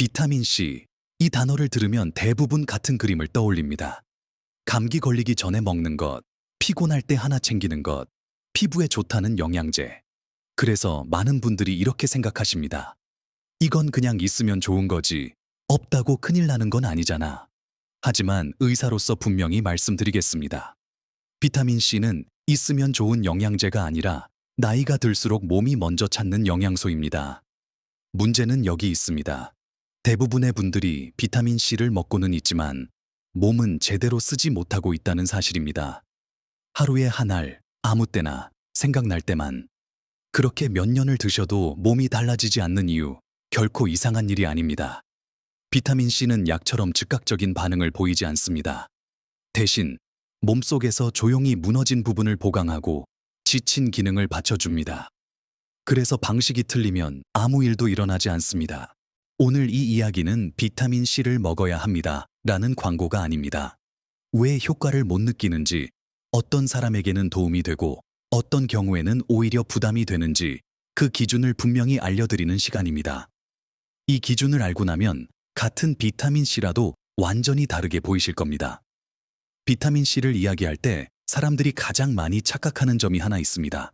비타민 C. 이 단어를 들으면 대부분 같은 그림을 떠올립니다. 감기 걸리기 전에 먹는 것, 피곤할 때 하나 챙기는 것, 피부에 좋다는 영양제. 그래서 많은 분들이 이렇게 생각하십니다. 이건 그냥 있으면 좋은 거지. 없다고 큰일 나는 건 아니잖아. 하지만 의사로서 분명히 말씀드리겠습니다. 비타민 C는 있으면 좋은 영양제가 아니라 나이가 들수록 몸이 먼저 찾는 영양소입니다. 문제는 여기 있습니다. 대부분의 분들이 비타민 C를 먹고는 있지만 몸은 제대로 쓰지 못하고 있다는 사실입니다. 하루에 한 알, 아무 때나, 생각날 때만. 그렇게 몇 년을 드셔도 몸이 달라지지 않는 이유, 결코 이상한 일이 아닙니다. 비타민 C는 약처럼 즉각적인 반응을 보이지 않습니다. 대신 몸속에서 조용히 무너진 부분을 보강하고 지친 기능을 받쳐줍니다. 그래서 방식이 틀리면 아무 일도 일어나지 않습니다. 오늘 이 이야기는 비타민 C를 먹어야 합니다. 라는 광고가 아닙니다. 왜 효과를 못 느끼는지, 어떤 사람에게는 도움이 되고 어떤 경우에는 오히려 부담이 되는지 그 기준을 분명히 알려드리는 시간입니다. 이 기준을 알고 나면 같은 비타민 C라도 완전히 다르게 보이실 겁니다. 비타민 C를 이야기할 때 사람들이 가장 많이 착각하는 점이 하나 있습니다.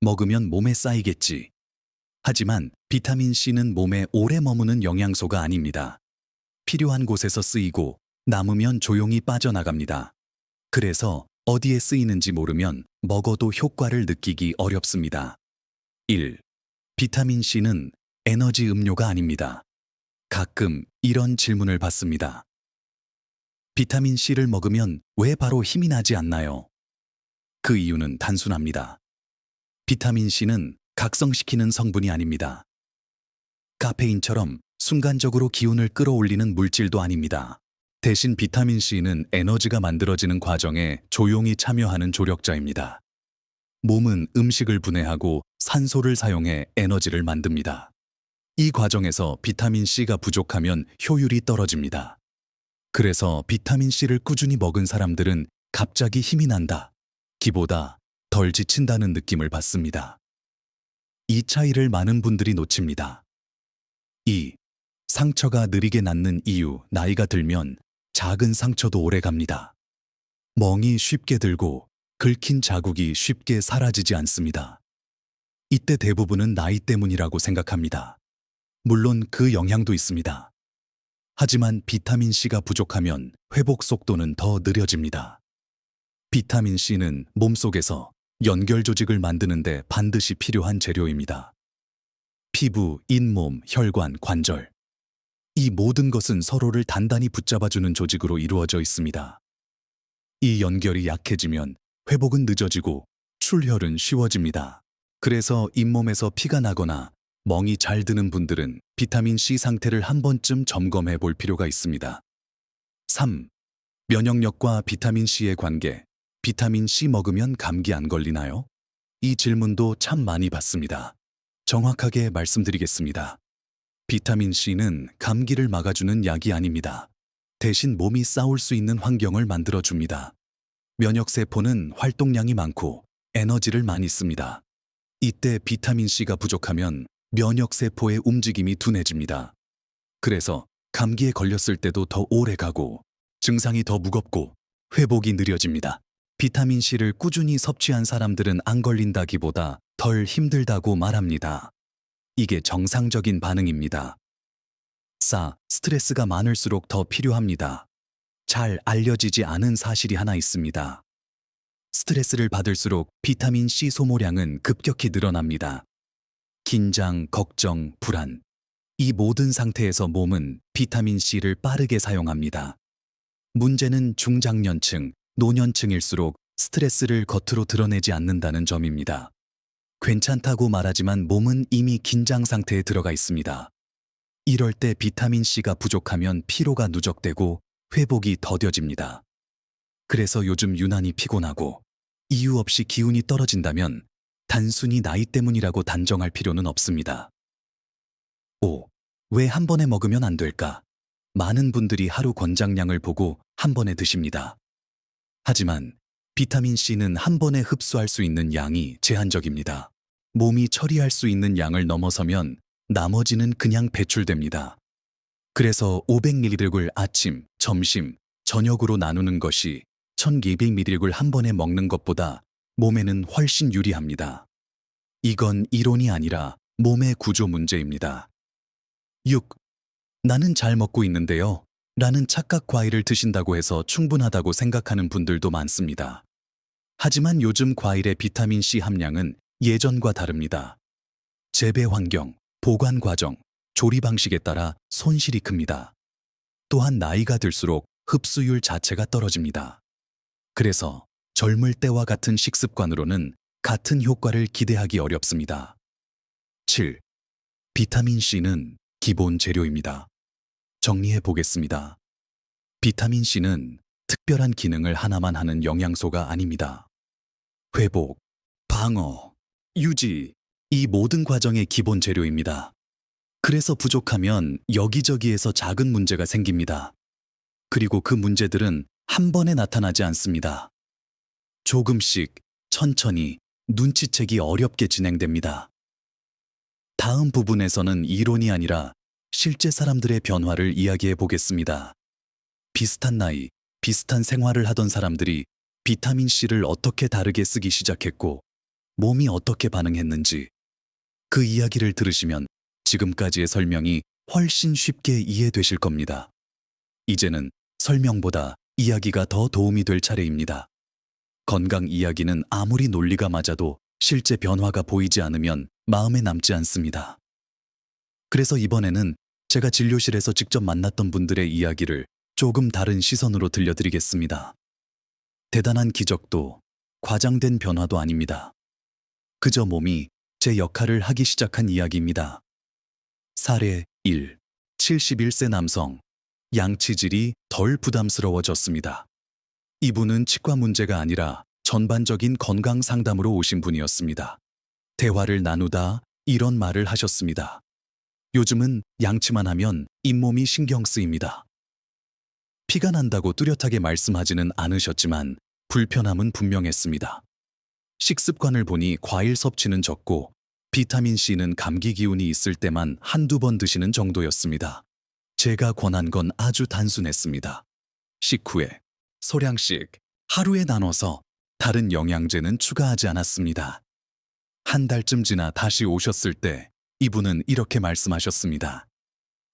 먹으면 몸에 쌓이겠지. 하지만 비타민 C는 몸에 오래 머무는 영양소가 아닙니다. 필요한 곳에서 쓰이고 남으면 조용히 빠져나갑니다. 그래서 어디에 쓰이는지 모르면 먹어도 효과를 느끼기 어렵습니다. 1. 비타민 C는 에너지 음료가 아닙니다. 가끔 이런 질문을 받습니다. 비타민 C를 먹으면 왜 바로 힘이 나지 않나요? 그 이유는 단순합니다. 비타민 C는 각성시키는 성분이 아닙니다. 카페인처럼 순간적으로 기운을 끌어올리는 물질도 아닙니다. 대신 비타민 C는 에너지가 만들어지는 과정에 조용히 참여하는 조력자입니다. 몸은 음식을 분해하고 산소를 사용해 에너지를 만듭니다. 이 과정에서 비타민 C가 부족하면 효율이 떨어집니다. 그래서 비타민 C를 꾸준히 먹은 사람들은 갑자기 힘이 난다, 기보다 덜 지친다는 느낌을 받습니다. 이 차이를 많은 분들이 놓칩니다. 2. 상처가 느리게 낫는 이유. 나이가 들면 작은 상처도 오래 갑니다. 멍이 쉽게 들고 긁힌 자국이 쉽게 사라지지 않습니다. 이때 대부분은 나이 때문이라고 생각합니다. 물론 그 영향도 있습니다. 하지만 비타민 C가 부족하면 회복 속도는 더 느려집니다. 비타민 C는 몸속에서 연결 조직을 만드는데 반드시 필요한 재료입니다. 피부, 잇몸, 혈관, 관절. 이 모든 것은 서로를 단단히 붙잡아주는 조직으로 이루어져 있습니다. 이 연결이 약해지면 회복은 늦어지고 출혈은 쉬워집니다. 그래서 잇몸에서 피가 나거나 멍이 잘 드는 분들은 비타민 C 상태를 한 번쯤 점검해 볼 필요가 있습니다. 3. 면역력과 비타민 C의 관계. 비타민 C 먹으면 감기 안 걸리나요? 이 질문도 참 많이 받습니다. 정확하게 말씀드리겠습니다. 비타민 C는 감기를 막아주는 약이 아닙니다. 대신 몸이 싸울 수 있는 환경을 만들어줍니다. 면역세포는 활동량이 많고 에너지를 많이 씁니다. 이때 비타민 C가 부족하면 면역세포의 움직임이 둔해집니다. 그래서 감기에 걸렸을 때도 더 오래 가고 증상이 더 무겁고 회복이 느려집니다. 비타민 C를 꾸준히 섭취한 사람들은 안 걸린다기보다 덜 힘들다고 말합니다. 이게 정상적인 반응입니다. 4. 스트레스가 많을수록 더 필요합니다. 잘 알려지지 않은 사실이 하나 있습니다. 스트레스를 받을수록 비타민 C 소모량은 급격히 늘어납니다. 긴장, 걱정, 불안. 이 모든 상태에서 몸은 비타민 C를 빠르게 사용합니다. 문제는 중장년층, 노년층일수록 스트레스를 겉으로 드러내지 않는다는 점입니다. 괜찮다고 말하지만 몸은 이미 긴장 상태에 들어가 있습니다. 이럴 때 비타민 C가 부족하면 피로가 누적되고 회복이 더뎌집니다. 그래서 요즘 유난히 피곤하고 이유 없이 기운이 떨어진다면 단순히 나이 때문이라고 단정할 필요는 없습니다. 5. 왜 한 번에 먹으면 안 될까? 많은 분들이 하루 권장량을 보고 한 번에 드십니다. 하지만 비타민 C는 한 번에 흡수할 수 있는 양이 제한적입니다. 몸이 처리할 수 있는 양을 넘어서면 나머지는 그냥 배출됩니다. 그래서 500mg을 아침, 점심, 저녁으로 나누는 것이 1200mg를 한 번에 먹는 것보다 몸에는 훨씬 유리합니다. 이건 이론이 아니라 몸의 구조 문제입니다. 6. 나는 잘 먹고 있는데요. 라는 착각 과일을 드신다고 해서 충분하다고 생각하는 분들도 많습니다. 하지만 요즘 과일의 비타민C 함량은 예전과 다릅니다. 재배 환경, 보관 과정, 조리 방식에 따라 손실이 큽니다. 또한 나이가 들수록 흡수율 자체가 떨어집니다. 그래서 젊을 때와 같은 식습관으로는 같은 효과를 기대하기 어렵습니다. 7. 비타민C는 기본 재료입니다. 정리해 보겠습니다. 비타민C는 특별한 기능을 하나만 하는 영양소가 아닙니다. 회복, 방어, 유지, 이 모든 과정의 기본 재료입니다. 그래서 부족하면 여기저기에서 작은 문제가 생깁니다. 그리고 그 문제들은 한 번에 나타나지 않습니다. 조금씩, 천천히, 눈치채기 어렵게 진행됩니다. 다음 부분에서는 이론이 아니라 실제 사람들의 변화를 이야기해 보겠습니다. 비슷한 나이, 비슷한 생활을 하던 사람들이 비타민C를 어떻게 다르게 쓰기 시작했고, 몸이 어떻게 반응했는지, 그 이야기를 들으시면 지금까지의 설명이 훨씬 쉽게 이해되실 겁니다. 이제는 설명보다 이야기가 더 도움이 될 차례입니다. 건강 이야기는 아무리 논리가 맞아도 실제 변화가 보이지 않으면 마음에 남지 않습니다. 그래서 이번에는 제가 진료실에서 직접 만났던 분들의 이야기를 조금 다른 시선으로 들려드리겠습니다. 대단한 기적도 과장된 변화도 아닙니다. 그저 몸이 제 역할을 하기 시작한 이야기입니다. 사례 1. 71세 남성. 양치질이 덜 부담스러워졌습니다. 이분은 치과 문제가 아니라 전반적인 건강 상담으로 오신 분이었습니다. 대화를 나누다 이런 말을 하셨습니다. 요즘은 양치만 하면 잇몸이 신경 쓰입니다. 피가 난다고 뚜렷하게 말씀하지는 않으셨지만 불편함은 분명했습니다. 식습관을 보니 과일 섭취는 적고 비타민C는 감기 기운이 있을 때만 한두 번 드시는 정도였습니다. 제가 권한 건 아주 단순했습니다. 식후에 소량씩 하루에 나눠서 다른 영양제는 추가하지 않았습니다. 한 달쯤 지나 다시 오셨을 때 이분은 이렇게 말씀하셨습니다.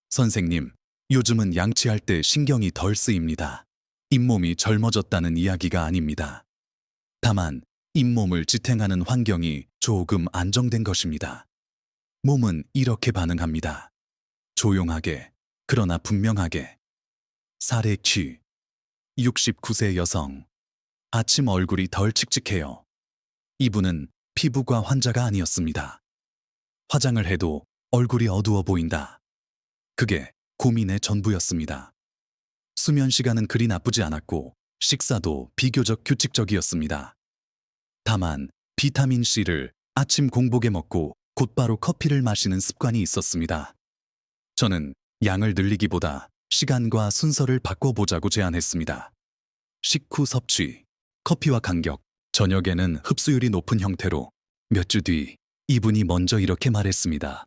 선생님, 요즘은 양치할 때 신경이 덜 쓰입니다. 잇몸이 젊어졌다는 이야기가 아닙니다. 다만 잇몸을 지탱하는 환경이 조금 안정된 것입니다. 몸은 이렇게 반응합니다. 조용하게, 그러나 분명하게. 사례 취. 69세 여성. 아침 얼굴이 덜 칙칙해요. 이분은 피부과 환자가 아니었습니다. 화장을 해도 얼굴이 어두워 보인다. 그게 고민의 전부였습니다. 수면 시간은 그리 나쁘지 않았고 식사도 비교적 규칙적이었습니다. 다만 비타민C를 아침 공복에 먹고 곧바로 커피를 마시는 습관이 있었습니다. 저는 양을 늘리기보다 시간과 순서를 바꿔보자고 제안했습니다. 식후 섭취, 커피와 간격, 저녁에는 흡수율이 높은 형태로. 몇 주 뒤 이분이 먼저 이렇게 말했습니다.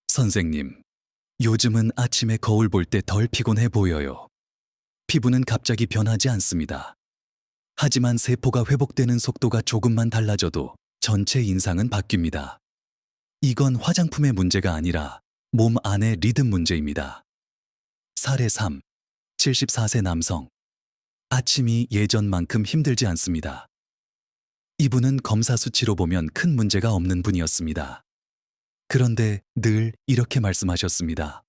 선생님, 요즘은 아침에 거울 볼 때 덜 피곤해 보여요. 피부는 갑자기 변하지 않습니다. 하지만 세포가 회복되는 속도가 조금만 달라져도 전체 인상은 바뀝니다. 이건 화장품의 문제가 아니라 몸 안의 리듬 문제입니다. 사례 3. 74세 남성. 아침이 예전만큼 힘들지 않습니다. 이분은 검사 수치로 보면 큰 문제가 없는 분이었습니다. 그런데 늘 이렇게 말씀하셨습니다.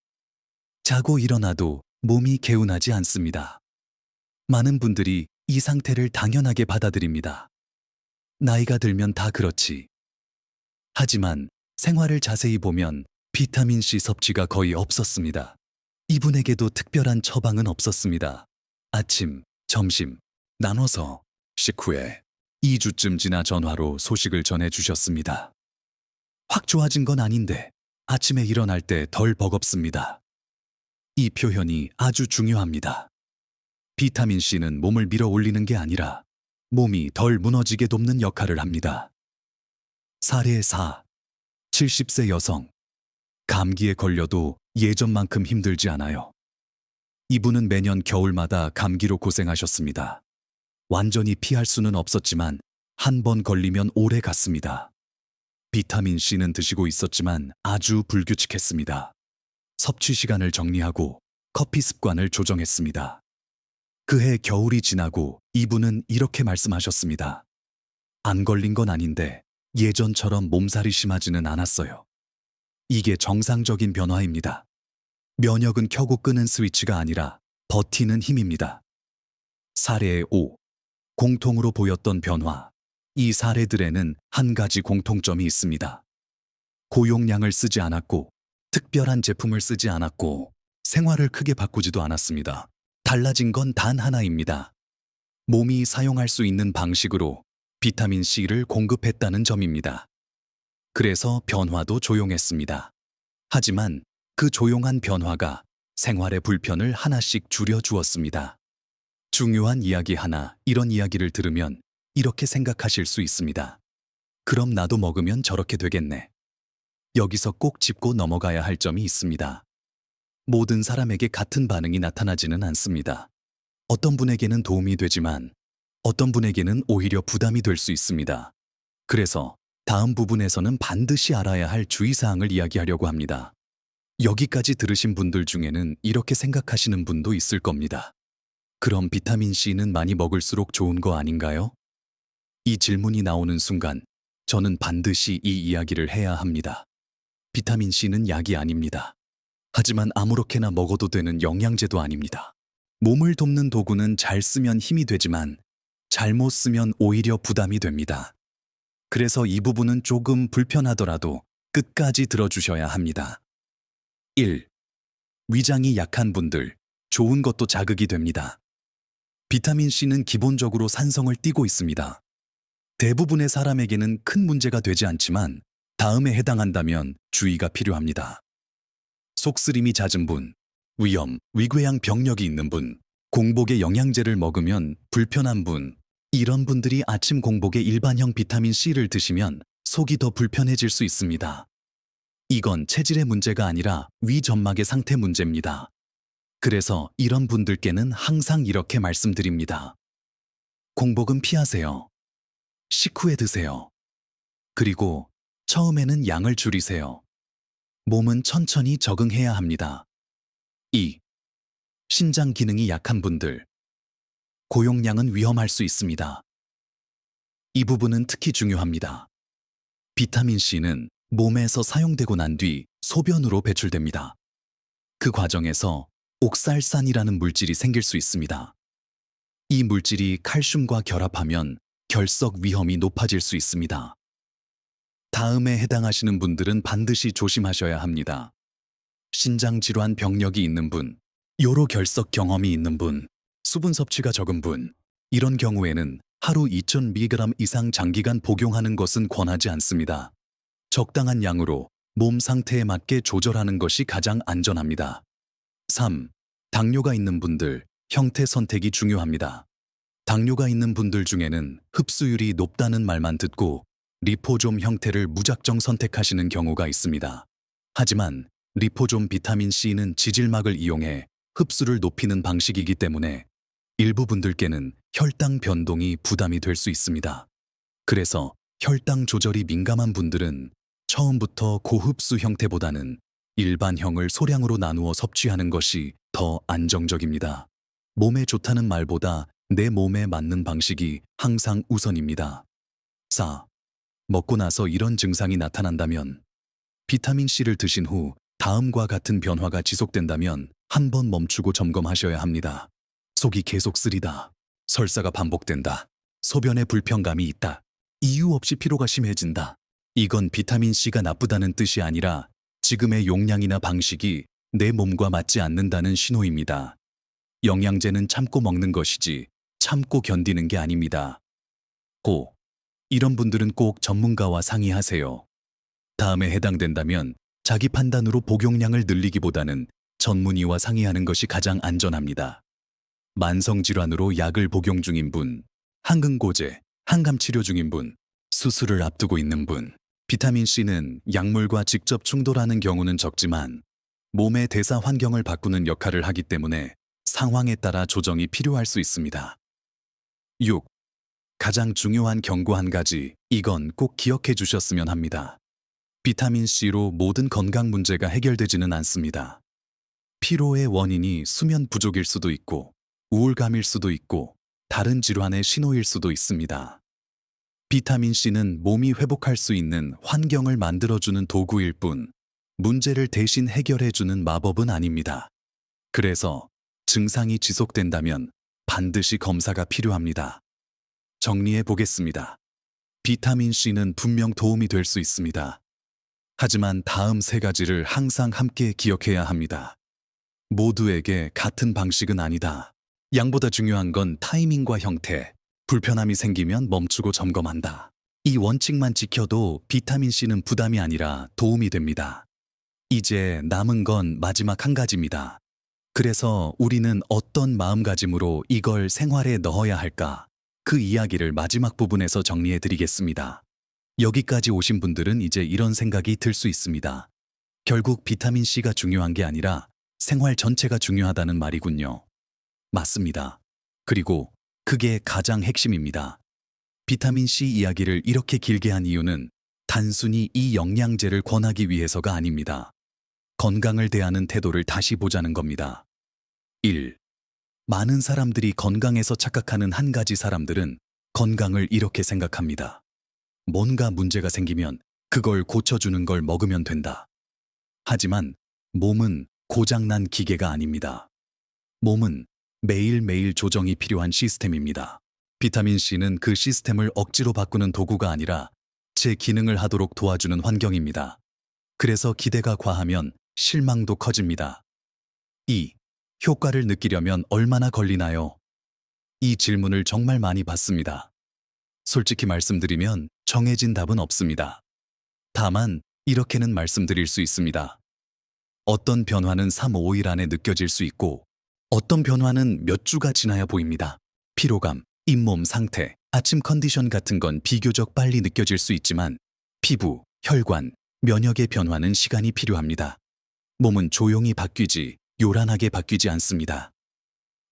자고 일어나도 몸이 개운하지 않습니다. 많은 분들이 이 상태를 당연하게 받아들입니다. 나이가 들면 다 그렇지. 하지만 생활을 자세히 보면 비타민C 섭취가 거의 없었습니다. 이분에게도 특별한 처방은 없었습니다. 아침, 점심, 나눠서 식후에 2주쯤 지나 전화로 소식을 전해주셨습니다. 확 좋아진 건 아닌데 아침에 일어날 때 덜 버겁습니다. 이 표현이 아주 중요합니다. 비타민C는 몸을 밀어 올리는 게 아니라 몸이 덜 무너지게 돕는 역할을 합니다. 사례 4. 70세 여성. 감기에 걸려도 예전만큼 힘들지 않아요. 이분은 매년 겨울마다 감기로 고생하셨습니다. 완전히 피할 수는 없었지만 한 번 걸리면 오래 갔습니다. 비타민 C는 드시고 있었지만 아주 불규칙했습니다. 섭취 시간을 정리하고 커피 습관을 조정했습니다. 그해 겨울이 지나고 이분은 이렇게 말씀하셨습니다. 안 걸린 건 아닌데 예전처럼 몸살이 심하지는 않았어요. 이게 정상적인 변화입니다. 면역은 켜고 끄는 스위치가 아니라 버티는 힘입니다. 사례 5. 공통으로 보였던 변화. 이 사례들에는 한 가지 공통점이 있습니다. 고용량을 쓰지 않았고, 특별한 제품을 쓰지 않았고, 생활을 크게 바꾸지도 않았습니다. 달라진 건 단 하나입니다. 몸이 사용할 수 있는 방식으로 비타민 C를 공급했다는 점입니다. 그래서 변화도 조용했습니다. 하지만 그 조용한 변화가 생활의 불편을 하나씩 줄여주었습니다. 중요한 이야기 하나, 이런 이야기를 들으면 이렇게 생각하실 수 있습니다. 그럼 나도 먹으면 저렇게 되겠네. 여기서 꼭 짚고 넘어가야 할 점이 있습니다. 모든 사람에게 같은 반응이 나타나지는 않습니다. 어떤 분에게는 도움이 되지만 어떤 분에게는 오히려 부담이 될 수 있습니다. 그래서 다음 부분에서는 반드시 알아야 할 주의사항을 이야기하려고 합니다. 여기까지 들으신 분들 중에는 이렇게 생각하시는 분도 있을 겁니다. 그럼 비타민 C는 많이 먹을수록 좋은 거 아닌가요? 이 질문이 나오는 순간 저는 반드시 이 이야기를 해야 합니다. 비타민 C는 약이 아닙니다. 하지만 아무렇게나 먹어도 되는 영양제도 아닙니다. 몸을 돕는 도구는 잘 쓰면 힘이 되지만 잘못 쓰면 오히려 부담이 됩니다. 그래서 이 부분은 조금 불편하더라도 끝까지 들어주셔야 합니다. 1. 위장이 약한 분들, 좋은 것도 자극이 됩니다. 비타민 C는 기본적으로 산성을 띠고 있습니다. 대부분의 사람에게는 큰 문제가 되지 않지만 다음에 해당한다면 주의가 필요합니다. 속쓰림이 잦은 분, 위염, 위궤양 병력이 있는 분, 공복에 영양제를 먹으면 불편한 분, 이런 분들이 아침 공복에 일반형 비타민 C를 드시면 속이 더 불편해질 수 있습니다. 이건 체질의 문제가 아니라 위점막의 상태 문제입니다. 그래서 이런 분들께는 항상 이렇게 말씀드립니다. 공복은 피하세요. 식후에 드세요. 그리고 처음에는 양을 줄이세요. 몸은 천천히 적응해야 합니다. 2. 신장 기능이 약한 분들. 고용량은 위험할 수 있습니다. 이 부분은 특히 중요합니다. 비타민 C는 몸에서 사용되고 난 뒤 소변으로 배출됩니다. 그 과정에서 옥살산이라는 물질이 생길 수 있습니다. 이 물질이 칼슘과 결합하면 결석 위험이 높아질 수 있습니다. 다음에 해당하시는 분들은 반드시 조심하셔야 합니다. 신장질환 병력이 있는 분, 요로 결석 경험이 있는 분, 수분 섭취가 적은 분, 이런 경우에는 하루 2000mg 이상 장기간 복용하는 것은 권하지 않습니다. 적당한 양으로 몸 상태에 맞게 조절하는 것이 가장 안전합니다. 3. 당뇨가 있는 분들, 형태 선택이 중요합니다. 당뇨가 있는 분들 중에는 흡수율이 높다는 말만 듣고 리포좀 형태를 무작정 선택하시는 경우가 있습니다. 하지만 리포좀 비타민 C는 지질막을 이용해 흡수를 높이는 방식이기 때문에 일부 분들께는 혈당 변동이 부담이 될 수 있습니다. 그래서 혈당 조절이 민감한 분들은 처음부터 고흡수 형태보다는 일반형을 소량으로 나누어 섭취하는 것이 더 안정적입니다. 몸에 좋다는 말보다 내 몸에 맞는 방식이 항상 우선입니다. 4. 먹고 나서 이런 증상이 나타난다면 비타민 C를 드신 후 다음과 같은 변화가 지속된다면 한번 멈추고 점검하셔야 합니다. 속이 계속 쓰리다. 설사가 반복된다. 소변에 불편감이 있다. 이유 없이 피로가 심해진다. 이건 비타민 C가 나쁘다는 뜻이 아니라 지금의 용량이나 방식이 내 몸과 맞지 않는다는 신호입니다. 영양제는 참고 먹는 것이지 참고 견디는 게 아닙니다. 5. 이런 분들은 꼭 전문가와 상의하세요. 다음에 해당된다면 자기 판단으로 복용량을 늘리기보다는 전문의와 상의하는 것이 가장 안전합니다. 만성질환으로 약을 복용 중인 분, 항근고제, 항암치료 중인 분, 수술을 앞두고 있는 분, 비타민 C는 약물과 직접 충돌하는 경우는 적지만 몸의 대사 환경을 바꾸는 역할을 하기 때문에 상황에 따라 조정이 필요할 수 있습니다. 6. 가장 중요한 경고 한 가지, 이건 꼭 기억해 주셨으면 합니다. 비타민C로 모든 건강 문제가 해결되지는 않습니다. 피로의 원인이 수면 부족일 수도 있고, 우울감일 수도 있고, 다른 질환의 신호일 수도 있습니다. 비타민C는 몸이 회복할 수 있는 환경을 만들어주는 도구일 뿐, 문제를 대신 해결해주는 마법은 아닙니다. 그래서 증상이 지속된다면 반드시 검사가 필요합니다. 정리해 보겠습니다. 비타민C는 분명 도움이 될 수 있습니다. 하지만 다음 세 가지를 항상 함께 기억해야 합니다. 모두에게 같은 방식은 아니다. 양보다 중요한 건 타이밍과 형태. 불편함이 생기면 멈추고 점검한다. 이 원칙만 지켜도 비타민C는 부담이 아니라 도움이 됩니다. 이제 남은 건 마지막 한 가지입니다. 그래서 우리는 어떤 마음가짐으로 이걸 생활에 넣어야 할까? 그 이야기를 마지막 부분에서 정리해 드리겠습니다. 여기까지 오신 분들은 이제 이런 생각이 들 수 있습니다. 결국 비타민C가 중요한 게 아니라 생활 전체가 중요하다는 말이군요. 맞습니다. 그리고 그게 가장 핵심입니다. 비타민C 이야기를 이렇게 길게 한 이유는 단순히 이 영양제를 권하기 위해서가 아닙니다. 건강을 대하는 태도를 다시 보자는 겁니다. 1. 많은 사람들이 건강에서 착각하는 한 가지 사람들은 건강을 이렇게 생각합니다. 뭔가 문제가 생기면 그걸 고쳐주는 걸 먹으면 된다. 하지만 몸은 고장난 기계가 아닙니다. 몸은 매일매일 조정이 필요한 시스템입니다. 비타민C는 그 시스템을 억지로 바꾸는 도구가 아니라 제 기능을 하도록 도와주는 환경입니다. 그래서 기대가 과하면 실망도 커집니다. 2. 효과를 느끼려면 얼마나 걸리나요? 이 질문을 정말 많이 받습니다. 솔직히 말씀드리면 정해진 답은 없습니다. 다만 이렇게는 말씀드릴 수 있습니다. 어떤 변화는 3, 5일 안에 느껴질 수 있고 어떤 변화는 몇 주가 지나야 보입니다. 피로감, 잇몸 상태, 아침 컨디션 같은 건 비교적 빨리 느껴질 수 있지만 피부, 혈관, 면역의 변화는 시간이 필요합니다. 몸은 조용히 바뀌지 요란하게 바뀌지 않습니다.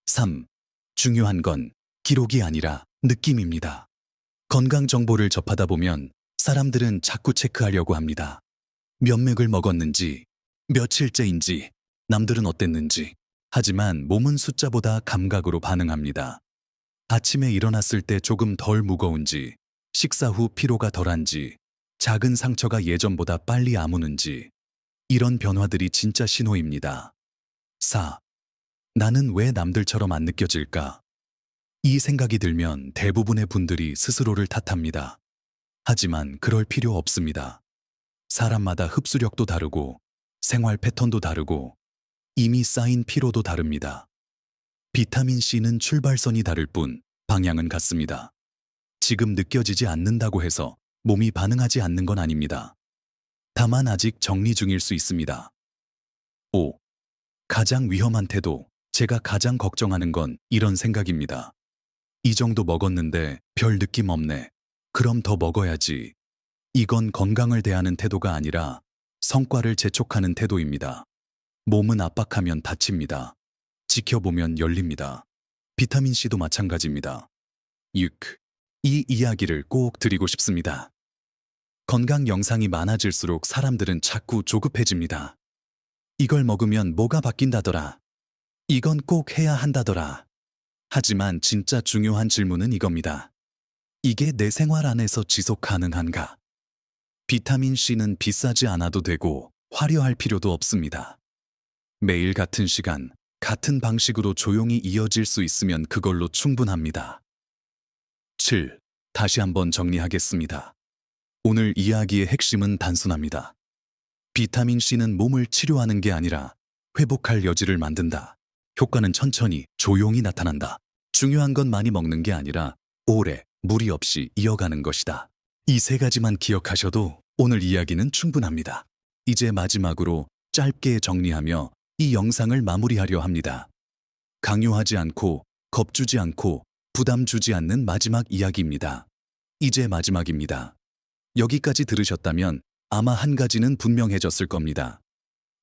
3. 중요한 건 기록이 아니라 느낌입니다. 건강 정보를 접하다 보면 사람들은 자꾸 체크하려고 합니다. 몇 맥을 먹었는지, 며칠째인지, 남들은 어땠는지. 하지만 몸은 숫자보다 감각으로 반응합니다. 아침에 일어났을 때 조금 덜 무거운지, 식사 후 피로가 덜한지, 작은 상처가 예전보다 빨리 아무는지, 이런 변화들이 진짜 신호입니다. 4. 나는 왜 남들처럼 안 느껴질까? 이 생각이 들면 대부분의 분들이 스스로를 탓합니다. 하지만 그럴 필요 없습니다. 사람마다 흡수력도 다르고, 생활 패턴도 다르고, 이미 쌓인 피로도 다릅니다. 비타민C는 출발선이 다를 뿐 방향은 같습니다. 지금 느껴지지 않는다고 해서 몸이 반응하지 않는 건 아닙니다. 다만 아직 정리 중일 수 있습니다. 5. 가장 위험한 태도, 제가 가장 걱정하는 건 이런 생각입니다. 이 정도 먹었는데 별 느낌 없네. 그럼 더 먹어야지. 이건 건강을 대하는 태도가 아니라 성과를 재촉하는 태도입니다. 몸은 압박하면 다칩니다. 지켜보면 열립니다. 비타민C도 마찬가지입니다. 6. 이 이야기를 꼭 드리고 싶습니다. 건강 영상이 많아질수록 사람들은 자꾸 조급해집니다. 이걸 먹으면 뭐가 바뀐다더라. 이건 꼭 해야 한다더라. 하지만 진짜 중요한 질문은 이겁니다. 이게 내 생활 안에서 지속 가능한가? 비타민C는 비싸지 않아도 되고 화려할 필요도 없습니다. 매일 같은 시간, 같은 방식으로 조용히 이어질 수 있으면 그걸로 충분합니다. 7. 다시 한번 정리하겠습니다. 오늘 이야기의 핵심은 단순합니다. 비타민C는 몸을 치료하는 게 아니라 회복할 여지를 만든다. 효과는 천천히, 조용히 나타난다. 중요한 건 많이 먹는 게 아니라 오래, 무리 없이 이어가는 것이다. 이 세 가지만 기억하셔도 오늘 이야기는 충분합니다. 이제 마지막으로 짧게 정리하며 이 영상을 마무리하려 합니다. 강요하지 않고, 겁주지 않고, 부담 주지 않는 마지막 이야기입니다. 이제 마지막입니다. 여기까지 들으셨다면 아마 한 가지는 분명해졌을 겁니다.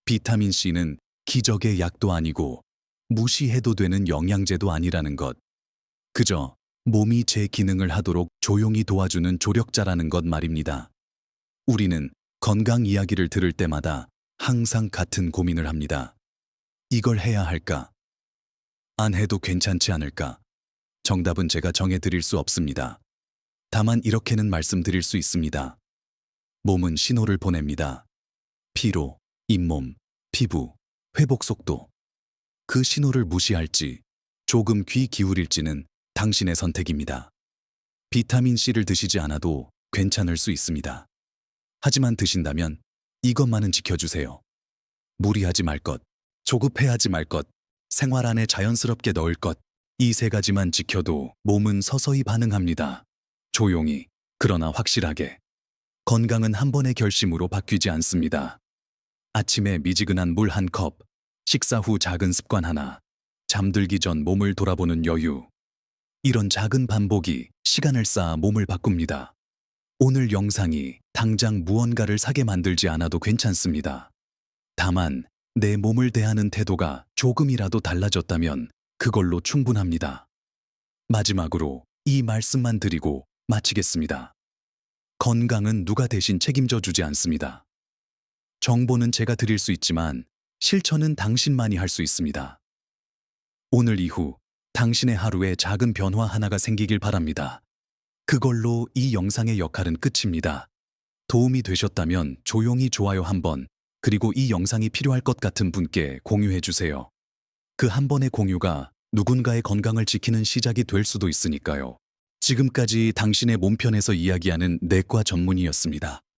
비타민 C는 기적의 약도 아니고 무시해도 되는 영양제도 아니라는 것. 그저 몸이 제 기능을 하도록 조용히 도와주는 조력자라는 것 말입니다. 우리는 건강 이야기를 들을 때마다 항상 같은 고민을 합니다. 이걸 해야 할까? 안 해도 괜찮지 않을까? 정답은 제가 정해드릴 수 없습니다. 다만 이렇게는 말씀드릴 수 있습니다. 몸은 신호를 보냅니다. 피로, 잇몸, 피부, 회복 속도. 그 신호를 무시할지, 조금 귀 기울일지는 당신의 선택입니다. 비타민 C를 드시지 않아도 괜찮을 수 있습니다. 하지만 드신다면 이것만은 지켜주세요. 무리하지 말 것, 조급해하지 말 것, 생활 안에 자연스럽게 넣을 것. 이 세 가지만 지켜도 몸은 서서히 반응합니다. 조용히, 그러나 확실하게. 건강은 한 번의 결심으로 바뀌지 않습니다. 아침에 미지근한 물 한 컵, 식사 후 작은 습관 하나, 잠들기 전 몸을 돌아보는 여유. 이런 작은 반복이 시간을 쌓아 몸을 바꿉니다. 오늘 영상이 당장 무언가를 사게 만들지 않아도 괜찮습니다. 다만 내 몸을 대하는 태도가 조금이라도 달라졌다면 그걸로 충분합니다. 마지막으로 이 말씀만 드리고 마치겠습니다. 건강은 누가 대신 책임져 주지 않습니다. 정보는 제가 드릴 수 있지만 실천은 당신만이 할 수 있습니다. 오늘 이후 당신의 하루에 작은 변화 하나가 생기길 바랍니다. 그걸로 이 영상의 역할은 끝입니다. 도움이 되셨다면 조용히 좋아요 한번, 그리고 이 영상이 필요할 것 같은 분께 공유해 주세요. 그 한 번의 공유가 누군가의 건강을 지키는 시작이 될 수도 있으니까요. 지금까지 당신의 몸편에서 이야기하는 내과 전문의였습니다.